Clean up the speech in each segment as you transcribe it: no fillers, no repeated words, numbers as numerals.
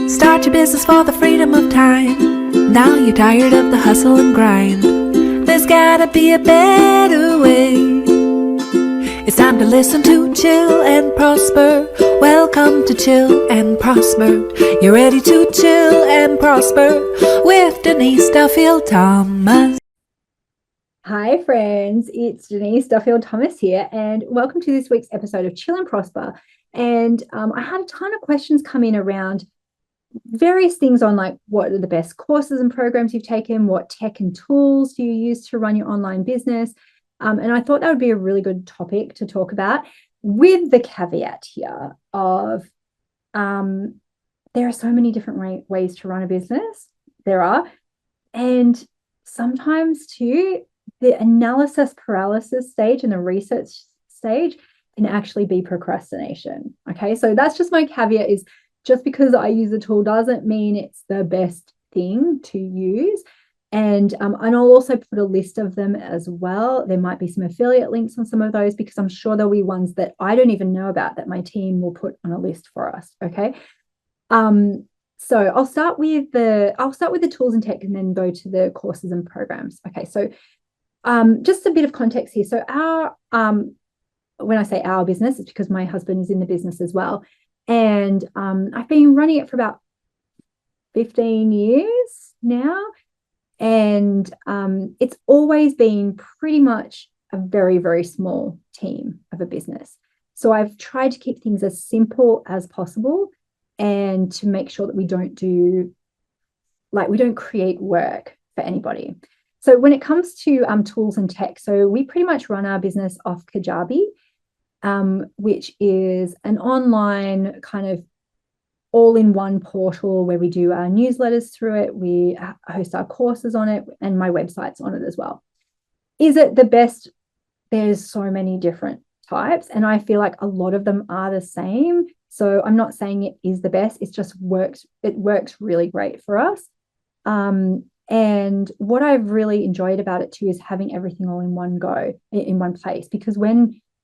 Start your business for the freedom of time. Now you're tired of the hustle and grind. There's gotta be a better way. It's time to listen to Chill and Prosper. Welcome to Chill and Prosper. You're ready to chill and prosper with Denise Duffield-Thomas. Hi friends, it's Denise Duffield-Thomas here, and welcome to this week's episode of Chill and Prosper. And I had a ton of questions come in around various things on like what are the best courses and programs you've taken, what tech and tools do you use to run your online business, and I thought that would be a really good topic to talk about, with the caveat here of there are so many different ways to run a business. There are, and sometimes too the analysis paralysis stage and the research stage can actually be procrastination. Okay, so that's just my caveat, is just because I use the tool doesn't mean it's the best thing to use. And I'll also put a list of them as well. There might be some affiliate links on some of those, because I'm sure there'll be ones that I don't even know about that my team will put on a list for us. Okay. So I'll start with the tools and tech and then go to the courses and programs. Okay. So just a bit of context here. So when I say our business, it's because my husband is in the business as well. And I've been running it for about 15 years now. And it's always been pretty much a very, very small team of a business. So I've tried to keep things as simple as possible and to make sure that we don't create work for anybody. So when it comes to tools and tech, so we pretty much run our business off Kajabi, which is an online kind of all-in-one portal where we do our newsletters through it. We host our courses on it, and my website's on it as well. Is it the best? There's so many different types, and I feel like a lot of them are the same. So I'm not saying it is the best. It just works. It works really great for us. And what I've really enjoyed about it too is having everything all in one place, because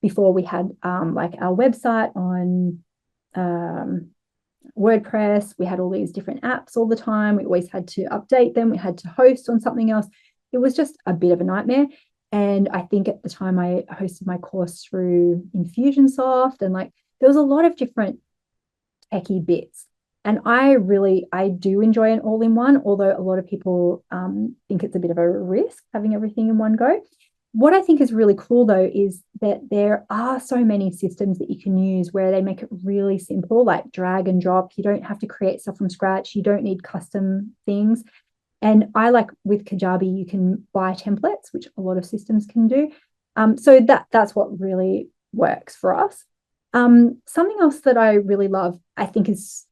before we had like our website on WordPress, we had all these different apps all the time. We always had to update them. We had to host on something else. It was just a bit of a nightmare. And I think at the time I hosted my course through Infusionsoft, and like there was a lot of different techie bits. And I do enjoy an all-in-one, although a lot of people think it's a bit of a risk having everything in one go. What I think is really cool, though, is that there are so many systems that you can use where they make it really simple, like drag and drop. You don't have to create stuff from scratch. You don't need custom things. And I like with Kajabi, you can buy templates, which a lot of systems can do. So that's what really works for us. Something else that I really love, I think is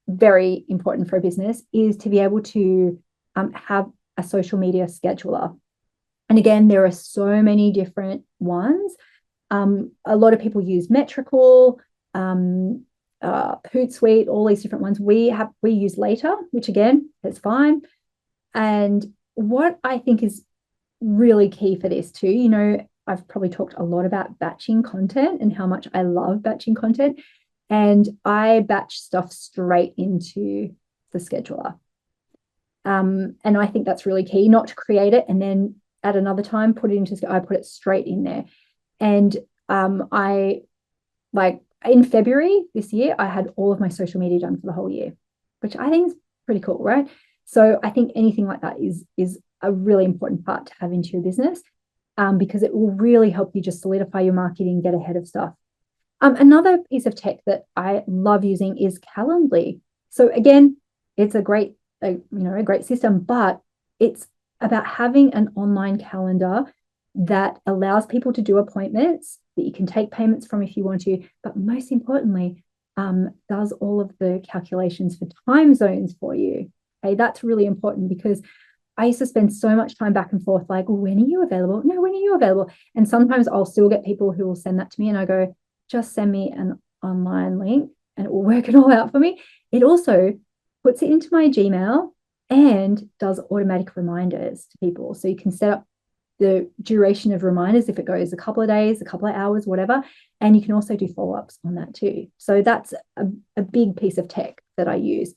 very important for a business, is to be able to have a social media scheduler. And again, there are so many different ones. A lot of people use Metrical, Hootsuite, all these different ones. We use Later, which again, is fine. And what I think is really key for this too, I've probably talked a lot about batching content and how much I love batching content. And I batch stuff straight into the scheduler. And I think that's really key, not to create it and then at another time I put it straight in there. And in February this year, I had all of my social media done for the whole year, which I think is pretty cool, right? So I think anything like that is a really important part to have into your business, because it will really help you just solidify your marketing, get ahead of stuff. Another piece of tech that I love using is Calendly. So again, it's a great system, but it's about having an online calendar that allows people to do appointments that you can take payments from if you want to, but most importantly, does all of the calculations for time zones for you. Okay, that's really important, because I used to spend so much time back and forth, like, when are you available? No, when are you available? And sometimes I'll still get people who will send that to me, and I go, just send me an online link and it will work it all out for me. It also puts it into my Gmail and does automatic reminders to people. So you can set up the duration of reminders if it goes a couple of days, a couple of hours, whatever. And you can also do follow-ups on that too. So that's a big piece of tech that I use.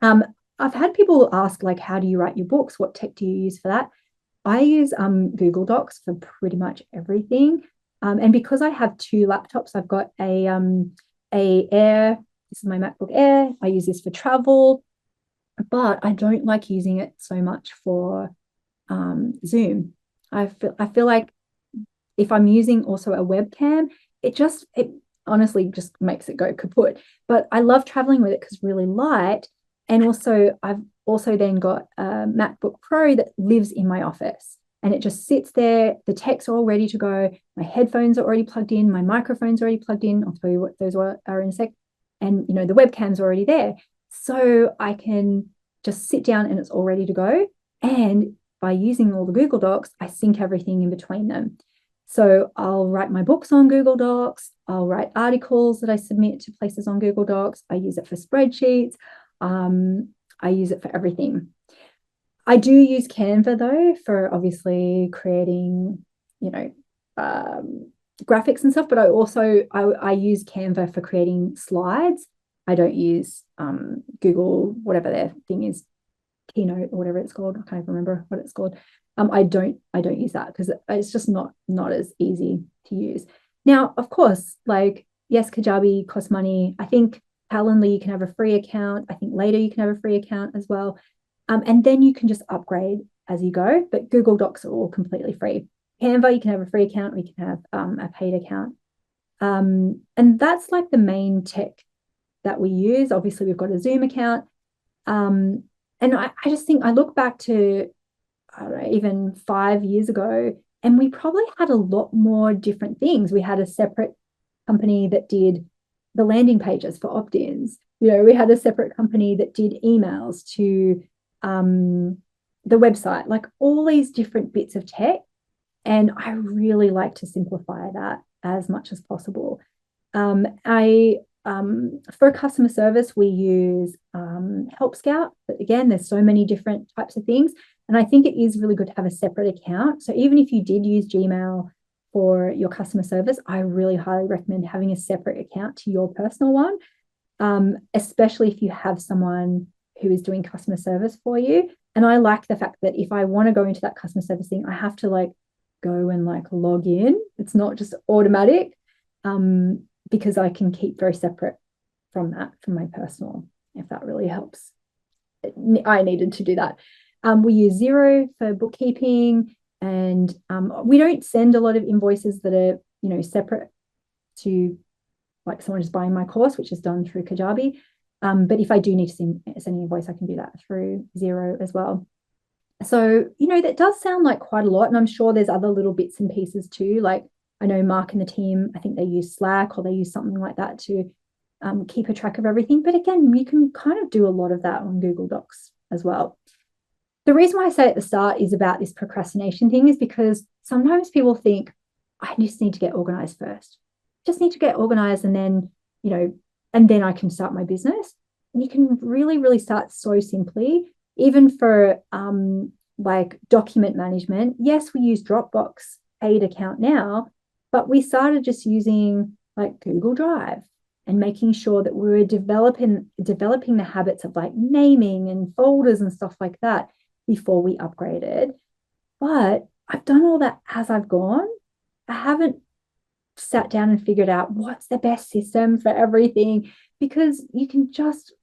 Um, I've had people ask, like, how do you write your books? What tech do you use for that? I use Google Docs for pretty much everything. And because I have two laptops, I've got a Air. This is my MacBook Air. I use this for travel, but I don't like using it so much for Zoom. I feel like if I'm using also a webcam, it honestly just makes it go kaput. But I love traveling with it because it's really light. And also I've also then got a MacBook Pro that lives in my office, and it just sits there. The tech's all ready to go. My headphones are already plugged in. My microphone's already plugged in. I'll tell you what those are in a sec. And the webcam's already there. So I can just sit down and it's all ready to go. And by using all the Google Docs, I sync everything in between them. So I'll write my books on Google Docs. I'll write articles that I submit to places on Google Docs. I use it for spreadsheets. I use it for everything. I do use Canva though for obviously creating, graphics and stuff. But I use Canva for creating slides. I don't use Google, whatever their thing is, Keynote or whatever it's called. I can't even remember what it's called. I don't use that because it's just not as easy to use. Now, of course, like, yes, Kajabi costs money. I think Calendly, you can have a free account. I think later you can have a free account as well. And then you can just upgrade as you go. But Google Docs are all completely free. Canva, you can have a free account, or you can have a paid account. And that's like the main tech that we use. Obviously, we've got a Zoom account. And I just think I look back to, I don't know, even 5 years ago, and we probably had a lot more different things. We had a separate company that did the landing pages for opt-ins. We had a separate company that did emails to the website, like all these different bits of tech. And I really like to simplify that as much as possible. For customer service, we use Help Scout. But again, there's so many different types of things. And I think it is really good to have a separate account. So even if you did use Gmail for your customer service, I really highly recommend having a separate account to your personal one, especially if you have someone who is doing customer service for you. And I like the fact that if I want to go into that customer service thing, I have to go and log in. It's not just automatic, because I can keep very separate from my personal, if that really helps. I needed to do that. We use Xero for bookkeeping, and we don't send a lot of invoices that are separate to like someone just buying my course, which is done through Kajabi. But if I do need to send an invoice, I can do that through Xero as well. So, that does sound like quite a lot. And I'm sure there's other little bits and pieces too. Like, I know Mark and the team, I think they use Slack or they use something like that to keep a track of everything. But again, you can kind of do a lot of that on Google Docs as well. The reason why I say at the start is about this procrastination thing is because sometimes people think, I just need to get organized first. Just need to get organized and then, and then I can start my business. And you can really, really start so simply, even for document management. Yes, we use Dropbox paid account now, but we started just using Google Drive and making sure that we were developing the habits of naming and folders and stuff like that before we upgraded. But I've done all that as I've gone. I haven't sat down and figured out what's the best system for everything, because you can just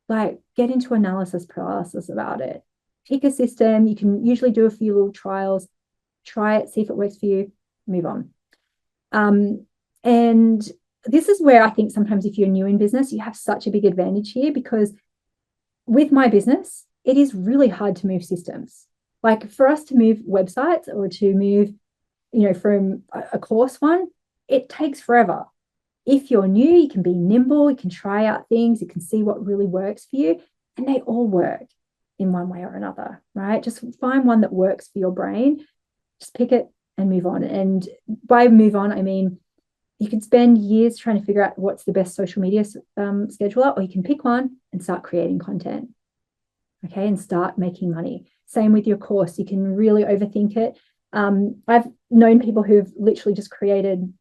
get into analysis paralysis about it. Pick a system. You can usually do a few little trials, try it, see if it works for you, move on. And this is where I think sometimes if you're new in business, you have such a big advantage here, because with my business, it is really hard to move systems. For us to move websites or to move, from a course one, it takes forever. If you're new, you can be nimble, you can try out things, you can see what really works for you, and they all work in one way or another, right? Just find one that works for your brain, just pick it and move on. And by move on, I mean, you can spend years trying to figure out what's the best social media scheduler, or you can pick one and start creating content, okay, and start making money. Same with your course. You can really overthink it. I've known people who've literally just created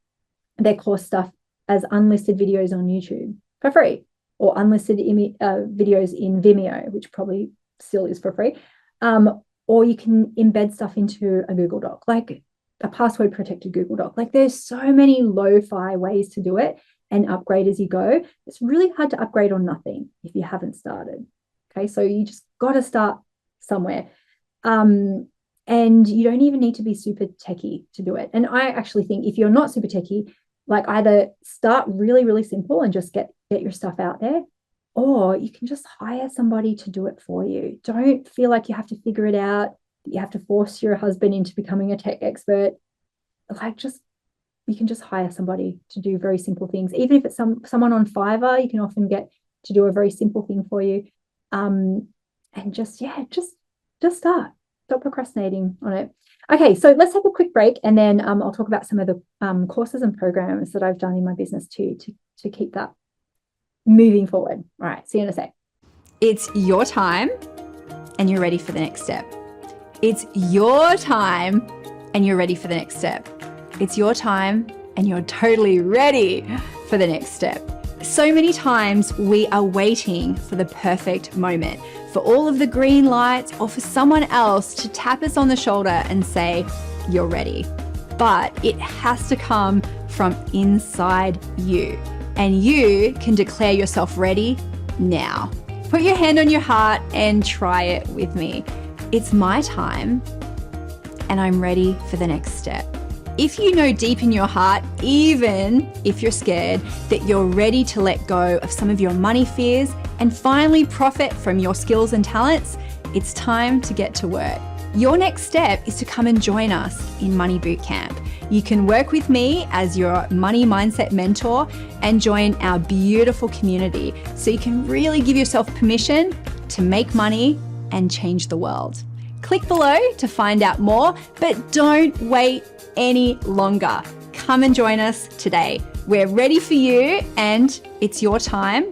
their course stuff as unlisted videos on YouTube for free. or unlisted videos in Vimeo, which probably still is for free. Or you can embed stuff into a Google Doc, like a password protected Google Doc. Like there's so many lo-fi ways to do it and upgrade as you go. It's really hard to upgrade on nothing if you haven't started. Okay, so you just got to start somewhere. And you don't even need to be super techie to do it. And I actually think if you're not super techie, like either start really, really simple and just get your stuff out there, or you can just hire somebody to do it for you. Don't feel like you have to figure it out. You have to force your husband into becoming a tech expert. Like you can just hire somebody to do very simple things. Even if it's someone on Fiverr, you can often get to do a very simple thing for you. And just start. Stop procrastinating on it. Okay, so let's take a quick break, and then I'll talk about some of the courses and programs that I've done in my business too to keep that moving forward. All right, see you in a sec. It's your time and you're ready for the next step. It's your time and you're ready for the next step. It's your time and you're totally ready for the next step. So many times we are waiting for the perfect moment, for all of the green lights, or for someone else to tap us on the shoulder and say, you're ready. But it has to come from inside you, and you can declare yourself ready now. Put your hand on your heart and try it with me. It's my time and I'm ready for the next step. If you know deep in your heart, even if you're scared, that you're ready to let go of some of your money fears and finally profit from your skills and talents, it's time to get to work. Your next step is to come and join us in Money Bootcamp. You can work with me as your money mindset mentor and join our beautiful community so you can really give yourself permission to make money and change the world. Click below to find out more, but don't wait any longer. Come and join us today. We're ready for you, and it's your time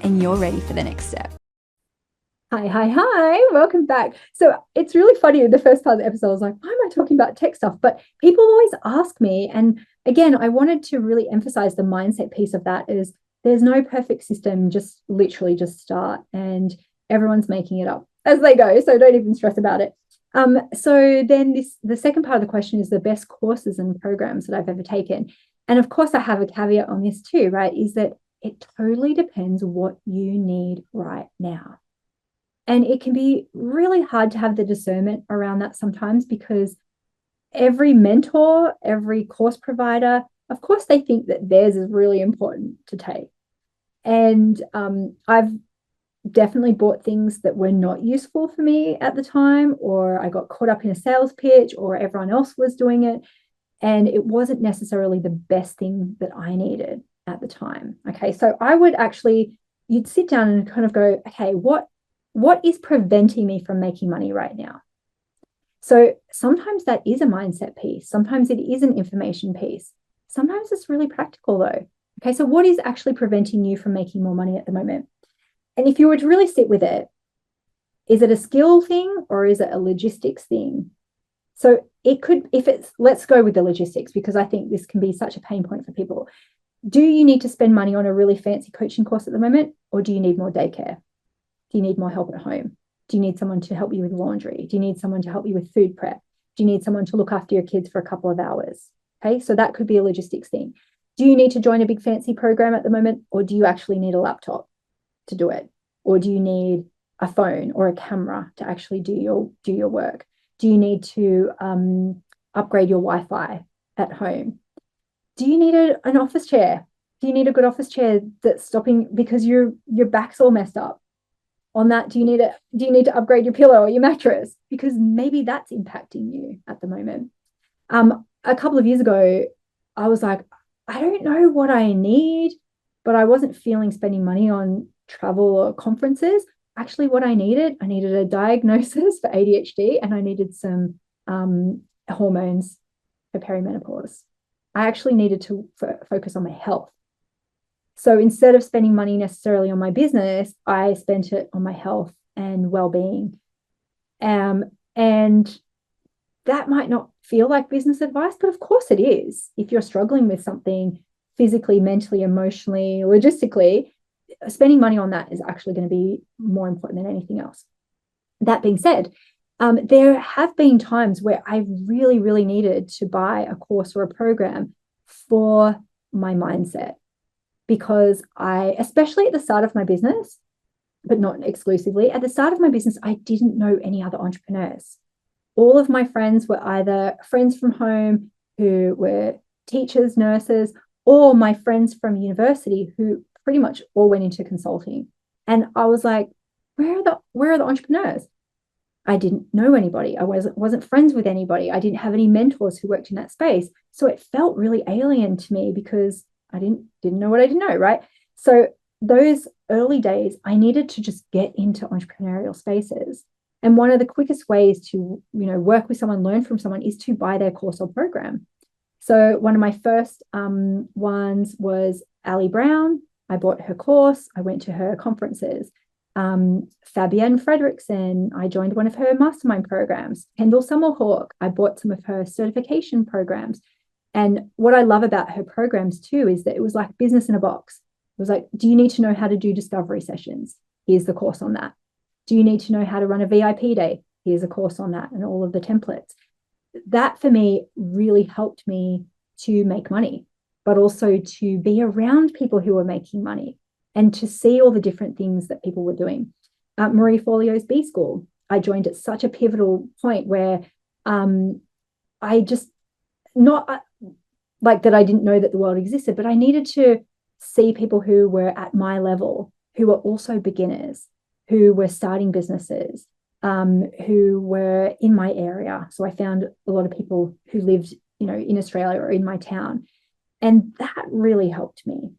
and you're ready for the next step. Hi, welcome back. So it's really funny, in the first part of the episode I was like, why am I talking about tech stuff? But people always ask me, and again, I wanted to really emphasize the mindset piece of that is there's no perfect system, just literally just start, and everyone's making it up as they go, so don't even stress about it. So then the second part of the question is the best courses and programs that I've ever taken. And of course I have a caveat on this too, right? Is that it totally depends what you need right now. And it can be really hard to have the discernment around that sometimes, because every mentor, every course provider, of course they think that theirs is really important to take. And I've definitely bought things that were not useful for me at the time, or I got caught up in a sales pitch, or everyone else was doing it, and it wasn't necessarily the best thing that I needed at the time. Okay, so I would actually, you'd sit down and kind of go, okay, what is preventing me from making money right now? So sometimes that is a mindset piece. Sometimes it is an information piece. Sometimes it's really practical though. Okay, so what is actually preventing you from making more money at the moment? And if you were to really sit with it, is it a skill thing or is it a logistics thing? So it could, let's go with the logistics, because I think this can be such a pain point for people. Do you need to spend money on a really fancy coaching course at the moment, or do you need more daycare? Do you need more help at home? Do you need someone to help you with laundry? Do you need someone to help you with food prep? Do you need someone to look after your kids for a couple of hours? Okay, so that could be a logistics thing. Do you need to join a big fancy program at the moment, or do you actually need a laptop to do it? Or do you need a phone or a camera to actually do your work? Do you need to upgrade your Wi-Fi at home? Do you need an office chair? Do you need a good office chair that's stopping because your back's all messed up? On that, do you need to upgrade your pillow or your mattress, because maybe that's impacting you at the moment? A couple of years ago, I was like, I don't know what I need, but I wasn't feeling spending money on travel or conferences. Actually, what I needed a diagnosis for ADHD, and I needed some hormones for perimenopause. I actually needed to focus on my health. So instead of spending money necessarily on my business, I spent it on my health and well-being. And that might not feel like business advice, but of course it is. If you're struggling with something physically, mentally, emotionally, logistically, spending money on that is actually going to be more important than anything else. That being said, there have been times where I really, really needed to buy a course or a program for my mindset, because especially at the start of my business, but not exclusively, at the start of my business, I didn't know any other entrepreneurs. All of my friends were either friends from home who were teachers, nurses, or my friends from university who pretty much all went into consulting. And I was like, where are the entrepreneurs? I didn't know anybody. I wasn't friends with anybody. I didn't have any mentors who worked in that space. So it felt really alien to me because I didn't know what I didn't know, right? So those early days, I needed to just get into entrepreneurial spaces. And one of the quickest ways to, work with someone, learn from someone, is to buy their course or program. So one of my first ones was Ali Brown. I bought her course. I went to her conferences. Fabienne Fredrickson, I joined one of her mastermind programs. Kendall Summerhawk, I bought some of her certification programs. And what I love about her programs too is that it was like business in a box. It was like, do you need to know how to do discovery sessions? Here's the course on that. Do you need to know how to run a VIP day? Here's a course on that and all of the templates. That for me really helped me to make money, but also to be around people who are making money and to see all the different things that people were doing. Marie Forleo's B School, I joined at such a pivotal point where I just, not like that I didn't know that the world existed, but I needed to see people who were at my level, who were also beginners, who were starting businesses, who were in my area. So I found a lot of people who lived, in Australia or in my town. And that really helped me.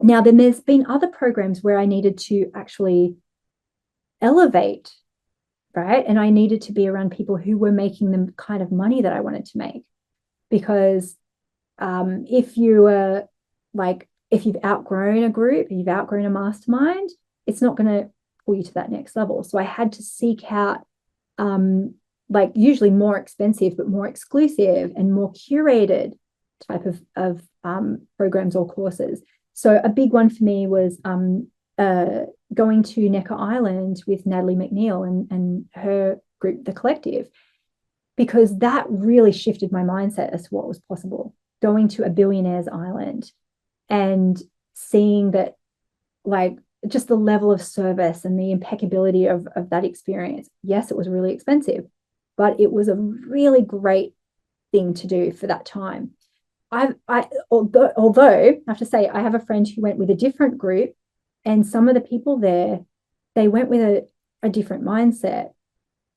Now, then there's been other programs where I needed to actually elevate, right? And I needed to be around people who were making the kind of money that I wanted to make. Because if you've outgrown a group, you've outgrown a mastermind, it's not going to pull you to that next level. So I had to seek out usually more expensive, but more exclusive and more curated type of programs or courses. So a big one for me was going to Necker Island with Natalie McNeil and her group, The Collective, because that really shifted my mindset as to what was possible. Going to a billionaire's island and seeing that, just the level of service and the impeccability of that experience. Yes, it was really expensive, but it was a really great thing to do for that time. Although I have to say, I have a friend who went with a different group, and some of the people there, they went with a different mindset.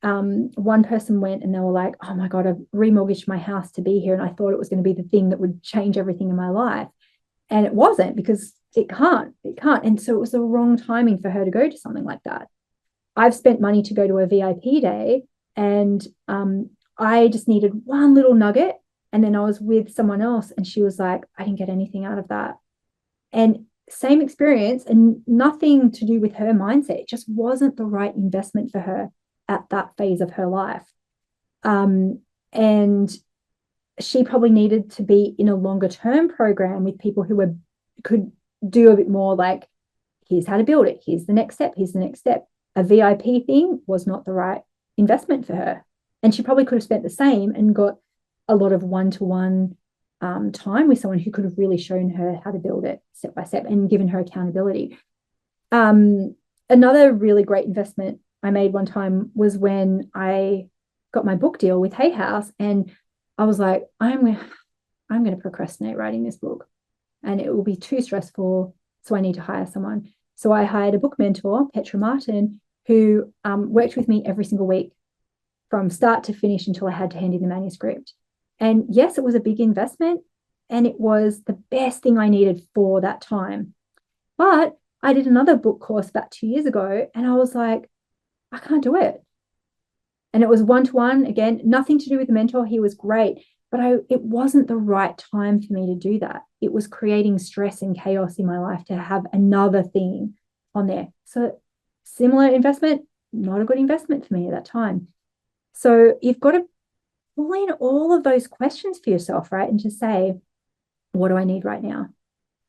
One person went and they were like, oh my God, I've remortgaged my house to be here. And I thought it was going to be the thing that would change everything in my life. And it wasn't, because it can't. And so it was the wrong timing for her to go to something like that. I've spent money to go to a VIP day, and I just needed one little nugget. And then I was with someone else and she was like, I didn't get anything out of that. And same experience, and nothing to do with her mindset. It just wasn't the right investment for her at that phase of her life. And she probably needed to be in a longer term program with people who could do a bit more like, here's how to build it. Here's the next step. Here's the next step. A VIP thing was not the right investment for her. And she probably could have spent the same and got a lot of one-to-one time with someone who could have really shown her how to build it step by step and given her accountability. Another really great investment I made one time was when I got my book deal with Hay House, and I was like, I'm going to procrastinate writing this book, and it will be too stressful, so I need to hire someone. So I hired a book mentor, Petra Martin, who worked with me every single week from start to finish until I had to hand in the manuscript. And yes, it was a big investment, and it was the best thing I needed for that time. But I did another book course about 2 years ago, and I was like, I can't do it. And it was one-to-one, again, nothing to do with the mentor. He was great, but it wasn't the right time for me to do that. It was creating stress and chaos in my life to have another thing on there. So similar investment, not a good investment for me at that time. So you've got to pull in all of those questions for yourself, right? And to say, what do I need right now?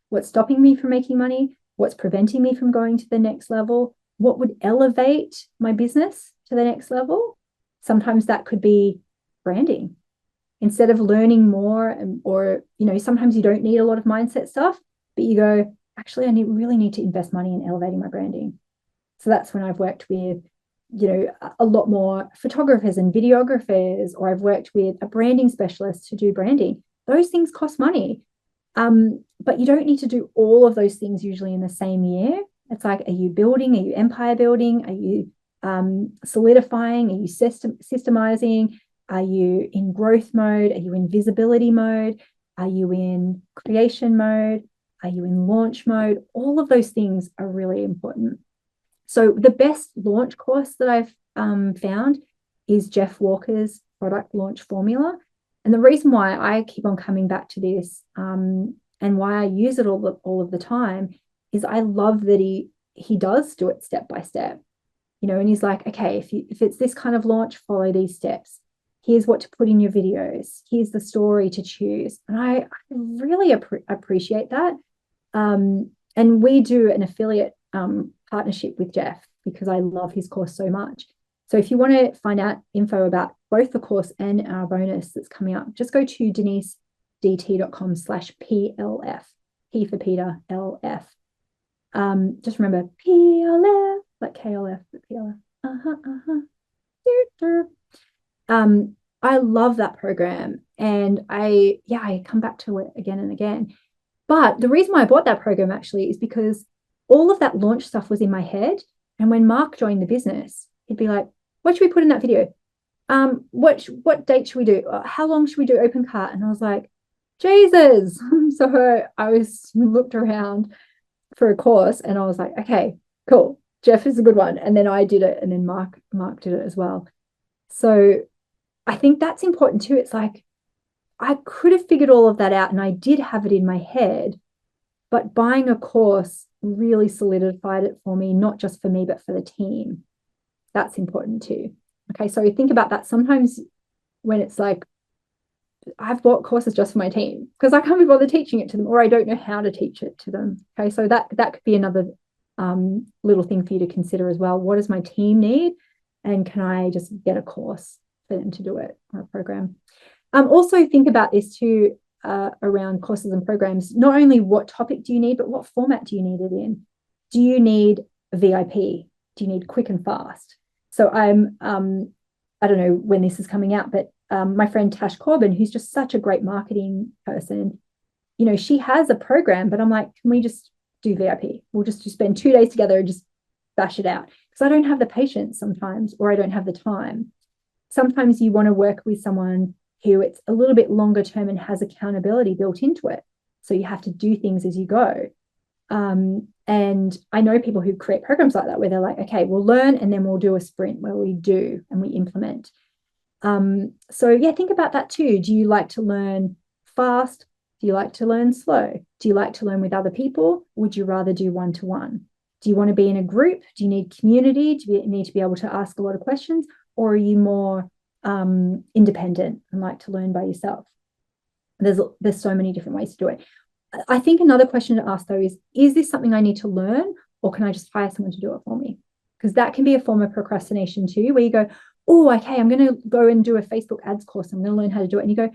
What's stopping me from making money? What's preventing me from going to the next level? What would elevate my business to the next level? Sometimes that could be branding. Instead of learning more, or, sometimes you don't need a lot of mindset stuff, but you go, actually, I really need to invest money in elevating my branding. So that's when I've worked with, a lot more photographers and videographers, or I've worked with a branding specialist to do branding. Those things cost money. But you don't need to do all of those things usually in the same year. It's like, are you building? Are you empire building? Are you solidifying? Are you systemizing? Are you in growth mode? Are you in visibility mode? Are you in creation mode? Are you in launch mode? All of those things are really important. So the best launch course that I've found is Jeff Walker's product launch formula. And the reason why I keep on coming back to this and why I use it all of the time is I love that he does do it step by step, and he's like, okay, if it's this kind of launch, follow these steps. Here's what to put in your videos. Here's the story to choose. And I really appreciate that. And we do an affiliate partnership with Jeff because I love his course so much. So if you want to find out info about both the course and our bonus that's coming up, just go to denisedt.com/PLF. P for Peter, LF. Just remember PLF, like KLF, but PLF. I love that program, and I come back to it again and again. But the reason why I bought that program actually is because all of that launch stuff was in my head. And when Mark joined the business, he'd be like, what should we put in that video? What date should we do? How long should we do open cart? And I was like, Jesus. So I looked around for a course, and I was like, okay, cool. Jeff is a good one. And then I did it, and then Mark did it as well. So I think that's important too. It's like, I could have figured all of that out, and I did have it in my head, but buying a course really solidified it for me, not just for me, but for the team. That's important too. Okay, so think about that. Sometimes when it's like, I've bought courses just for my team because I can't be bothered teaching it to them, or I don't know how to teach it to them. Okay, so that could be another little thing for you to consider as well. What does my team need? And can I just get a course for them to do it, or a program? Also think about this too, around courses and programs. Not only what topic do you need, but what format do you need it in? Do you need a VIP? Do you need quick and fast? So I don't know when this is coming out, but my friend Tash Corbin, who's just such a great marketing person, she has a program, but I'm like, can we just do VIP? We'll just spend 2 days together and just bash it out. Because I don't have the patience sometimes, or I don't have the time. Sometimes you want to work with someone who it's a little bit longer term and has accountability built into it. So you have to do things as you go. And I know people who create programs like that, where they're like, okay, we'll learn and then we'll do a sprint where we do and we implement. So yeah, think about that too. Do you like to learn fast? Do you like to learn slow? Do you like to learn with other people? Would you rather do one-to-one? Do you want to be in a group? Do you need community? Do you need to be able to ask a lot of questions? Or are you more independent and like to learn by yourself? There's so many different ways to do it. I think another question to ask though is this something I need to learn, or can I just hire someone to do it for me? Because that can be a form of procrastination too, where you go, oh, okay, I'm going to go and do a Facebook ads course. I'm going to learn how to do it. And you go,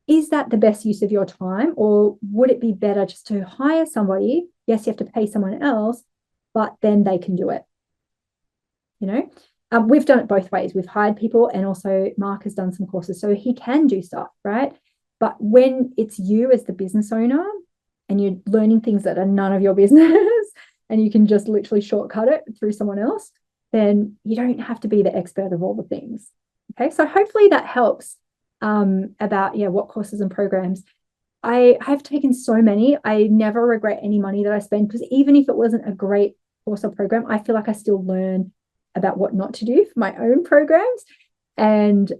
is that the best use of your time? Or would it be better just to hire somebody? Yes, you have to pay someone else, but then they can do it. We've done it both ways. We've hired people, and also Mark has done some courses, so he can do stuff, right? But when it's you as the business owner and you're learning things that are none of your business and you can just literally shortcut it through someone else, then you don't have to be the expert of all the things. Okay, so hopefully that helps about what courses and programs. I have taken so many. I never regret any money that I spend, because even if it wasn't a great course or program, I feel like I still learn about what not to do for my own programs. And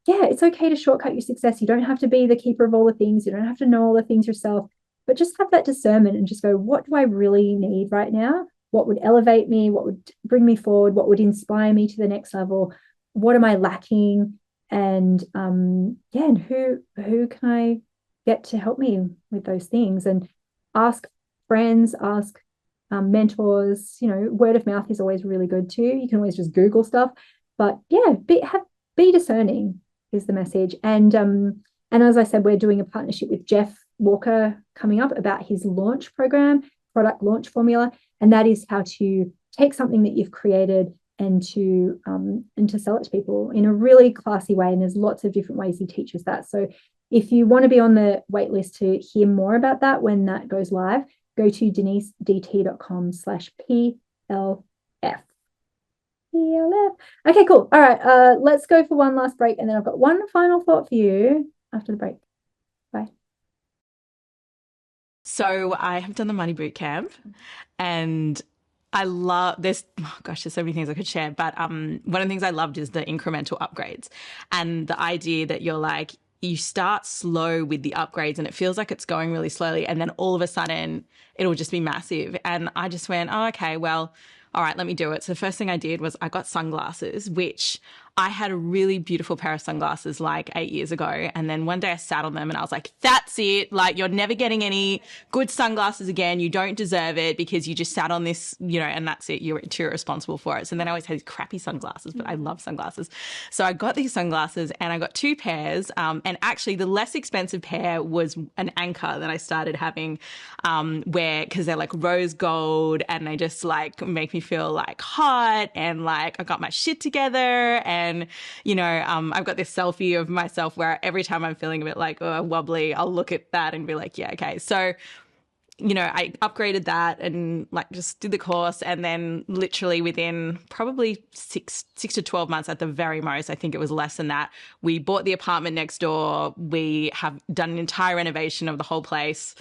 it's okay to shortcut your success. You don't have to be the keeper of all the things. You don't have to know all the things yourself, but just have that discernment and just go, what do I really need right now? What would elevate me? What would bring me forward? What would inspire me to the next level? What am I lacking? And and who can I get to help me with those things? And ask friends, ask mentors. Word of mouth is always really good too. You can always just Google stuff, but yeah, be discerning is the message. And as I said, we're doing a partnership with Jeff Walker coming up about his launch program, product launch formula, and that is how to take something that you've created and to sell it to people in a really classy way. And there's lots of different ways he teaches that. So if you want to be on the wait list to hear more about that when that goes live, go to denisedt.com/PLF. Okay, cool. All right, let's go for one last break, and then I've got one final thought for you after the break. Bye. So I have done the money boot camp, and I love there's so many things I could share, but one of the things I loved is the incremental upgrades and the idea that you're like, you start slow with the upgrades and it feels like it's going really slowly, and then all of a sudden it'll just be massive. And I just went, oh, okay, well, all right, let me do it. So the first thing I did was I got sunglasses, which I had a really beautiful pair of sunglasses like 8 years ago. And then one day I sat on them and I was like, that's it. Like, you're never getting any good sunglasses again. You don't deserve it because you just sat on this, and that's it. You're too responsible for it. So then I always had these crappy sunglasses, but I love sunglasses. So I got these sunglasses and I got 2 pairs. And actually the less expensive pair was an Anchor that I started having, because they're like rose gold and they just like make me feel like hot and like I got my shit together. And, I've got this selfie of myself where every time I'm feeling a bit like wobbly, I'll look at that and be like, yeah, okay. So, I upgraded that and like just did the course, and then literally within probably six to 12 months at the very most, I think it was less than that, we bought the apartment next door. We have done an entire renovation of the whole place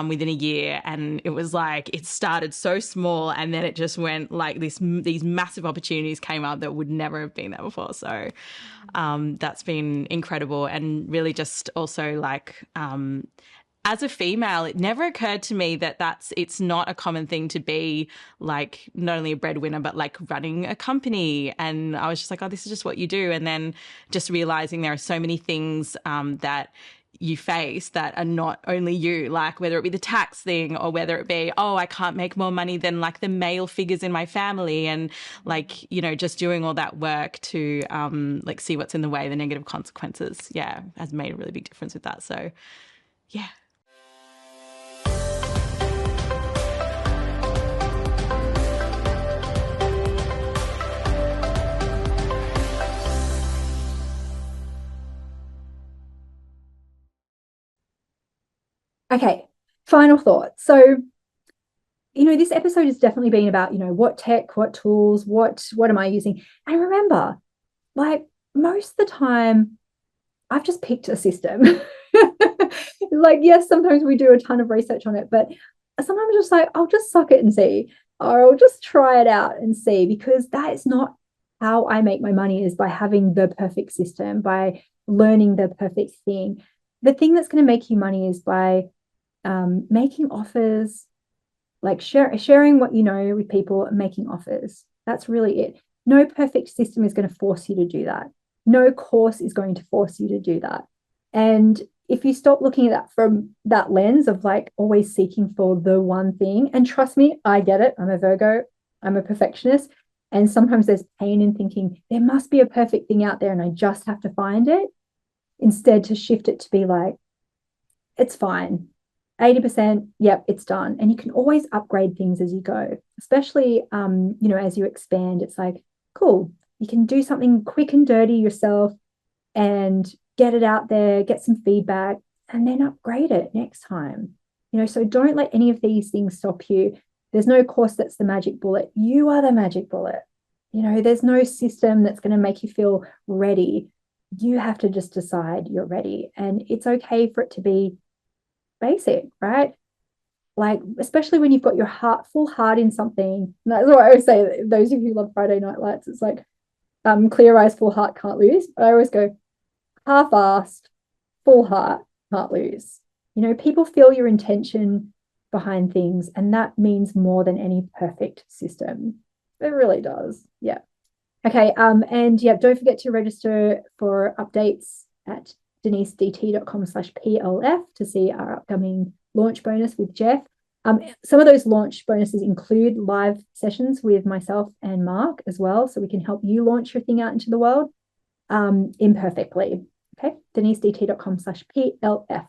within a year, and it was like it started so small and then it just went like these massive opportunities came up that would never have been there before. So that's been incredible, and really just also like as a female, it never occurred to me that it's not a common thing to be like not only a breadwinner, but like running a company. And I was just like, oh, this is just what you do. And then just realizing there are so many things that you face that are not only you, like whether it be the tax thing or whether it be, oh, I can't make more money than like the male figures in my family, and like, just doing all that work to like see what's in the way, the negative consequences, has made a really big difference with that. So yeah. Okay, final thought. So, this episode has definitely been about, what tech, what tools, what am I using? And remember, like most of the time, I've just picked a system. Like, yes, sometimes we do a ton of research on it, but sometimes just like, I'll just suck it and see, or I'll just try it out and see, because that is not how I make my money, is by having the perfect system, by learning the perfect thing. The thing that's going to make you money is by making offers, like sharing what you know with people and making offers. That's really it. No perfect system is going to force you to do that. No course is going to force you to do that. And if you stop looking at that from that lens of like always seeking for the one thing, and trust me, I get it. I'm a Virgo. I'm a perfectionist. And sometimes there's pain in thinking there must be a perfect thing out there and I just have to find it. Instead, to shift it to be like, it's fine. 80%, yep, it's done. And you can always upgrade things as you go, especially, as you expand. It's like, cool, you can do something quick and dirty yourself and get it out there, get some feedback, and then upgrade it next time. So don't let any of these things stop you. There's no course that's the magic bullet. You are the magic bullet. There's no system that's going to make you feel ready. You have to just decide you're ready. And it's okay for it to be basic, right? Like, especially when you've got your full heart in something. And that's what I always say, those of you who love Friday Night Lights, it's like clear eyes, full heart, can't lose. But I always go half-assed, full heart, can't lose. People feel your intention behind things, and that means more than any perfect system. It really does. Yeah. Okay. And yeah, don't forget to register for updates at denisedt.com/PLF to see our upcoming launch bonus with Jeff. Some of those launch bonuses include live sessions with myself and Mark as well, so we can help you launch your thing out into the world imperfectly. Okay, denisedt.com/PLF.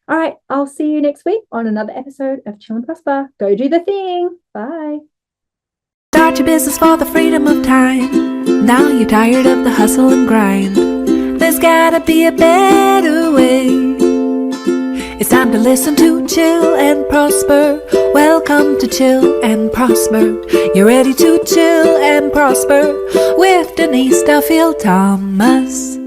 All right, I'll see you next week on another episode of Chill and Prosper. Go do the thing. Bye. Start your business for the freedom of time. Now you're tired of the hustle and grind. There's gotta be a better way. It's time to listen to Chill and Prosper. Welcome to Chill and Prosper. You're ready to chill and prosper with Denise Duffield-Thomas.